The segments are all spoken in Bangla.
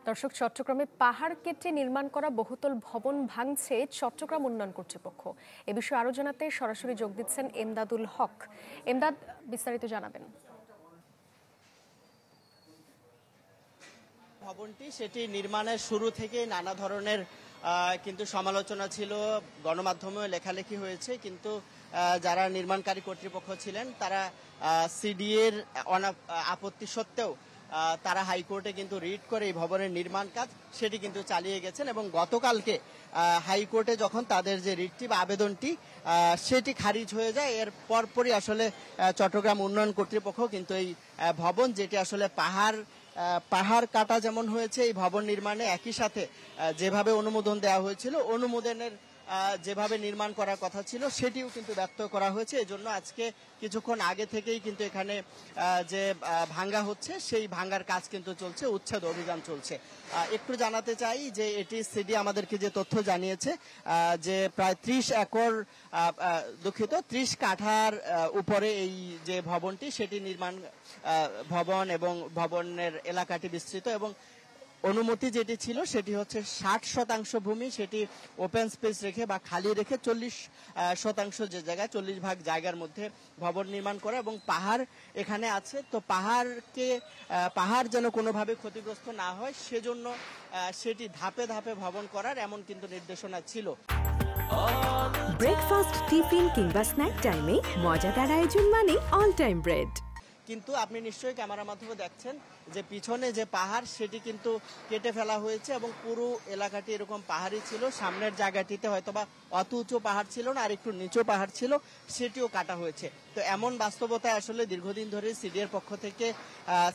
দর্শক, চট্টগ্রামে পাহাড় কেটে নির্মাণ করা বহুতল ভবন ভাঙছে চট্টগ্রাম উন্নয়ন কর্তৃপক্ষ। এ বিষয়ে আরো জানাতে সরাসরি যোগ দিচ্ছেন এমদাদুল হক। এমদাদ, বিস্তারিত জানাবেন। ভবনটি সেটি নির্মাণের শুরু থেকে নানা ধরনের কিন্তু সমালোচনা ছিল, গণমাধ্যমেও লেখালেখি হয়েছে, কিন্তু যারা নির্মাণকারী কর্তৃপক্ষ ছিলেন তারা সিডিএর আপত্তি সত্ত্বেও তারা হাইকোর্টে কিন্তু রিট করে এই ভবনের নির্মাণ কাজ সেটি কিন্তু চালিয়ে গেছেন। এবং গতকালকে হাইকোর্টে যখন তাদের যে রিটটি বা আবেদনটি সেটি খারিজ হয়ে যায়, এর পরপরই আসলে চট্টগ্রাম উন্নয়ন কর্তৃপক্ষ কিন্তু এই ভবন, যেটি আসলে পাহাড় কাটা যেমন হয়েছে এই ভবন নির্মাণে, একই সাথে যেভাবে অনুমোদন দেওয়া হয়েছিল, অনুমোদনের যেভাবে নির্মাণ করার কথা ছিল সেটিও কিন্তু ব্যর্থ করা হয়েছে। এজন্য আজকে কিছুক্ষণ আগে থেকেই কিন্তু এখানে যে ভাঙ্গা হচ্ছে সেই ভাঙ্গার কাজ কিন্তু চলছে, উচ্ছেদ অভিযান চলছে। একটু জানাতে চাই যে এটি সিডি আমাদেরকে যে তথ্য জানিয়েছে যে প্রায় 30 একর, দুঃখিত, 30 কাঠার উপরে এই যে ভবনটি সেটি নির্মাণ ভবন এবং ভবনের এলাকাটি বিস্তৃত, এবং অনুমতি যেটি ছিল সেটি হচ্ছে 60% ভূমি সেটি ওপেন স্পেস রেখে বা খালি রেখে 40% যে জায়গায় 40 ভাগ জায়গার মধ্যে ভবন নির্মাণ করা, এবং পাহাড় এখানে আছে। তো পাহাড় যেন কোনোভাবে ক্ষতিগ্রস্ত না হয় সেজন্য সেটি ধাপে ধাপে ভবন করার এমন কিন্তু নির্দেশনা ছিল। ব্রেকফাস্ট, টিফিন কিংবা স্ন্যাক টাইমে মজাদার আয়োজন মানে অল টাইম ব্রেড। কিন্তু আপনি নিশ্চয়ই ক্যামেরার মাধ্যমে দেখছেন যে পিছনে যে পাহাড় সেটি কিন্তু কেটে ফেলা হয়েছে, এবং পুরো এলাকাটি এরকম পাহাড়ি ছিল। সামনের জায়গাটিতে হয়তোবা অত উঁচু পাহাড় ছিল না, আর একটু নিচু পাহাড় ছিল, সেটিও কাটা হয়েছে। তো এমন বাস্তবতায় আসলে দীর্ঘদিন ধরে সিডিএর পক্ষ থেকে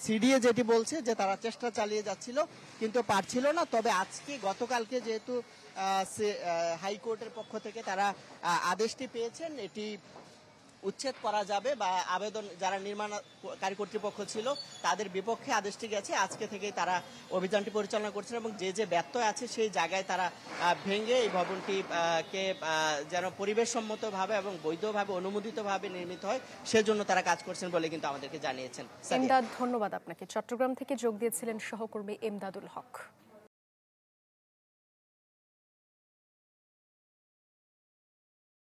সিডিএ যেটি বলছে যে তারা চেষ্টা চালিয়ে যাচ্ছিল কিন্তু পারছিল না। তবে আজকে গতকালকে যেহেতু হাইকোর্টের পক্ষ থেকে তারা আদেশটি পেয়েছেন, এটি উচ্ছেদ করা যাবে বা আবেদন যারা নির্মাণকারী কর্তৃপক্ষ ছিল তাদের বিপক্ষে আদেশটি গেছে। আজকে থেকেই তারা অভিযানটি পরিচালনা করছেন, এবং যে ব্যত্যয় আছে সেই জায়গায় তারা ভেঙে এই ভবনটি কে যেন পরিবেশসম্মতভাবে এবং বৈধভাবে অনুমোদিতভাবে নির্মিত হয় সেজন্য তারা কাজ করছেন বলে কিন্তু আমাদেরকে জানিয়েছেন। এমদাদ, ধন্যবাদ আপনাকে। চট্টগ্রাম থেকে যোগ দিয়েছিলেন সহকর্মী এমদাদুল হক।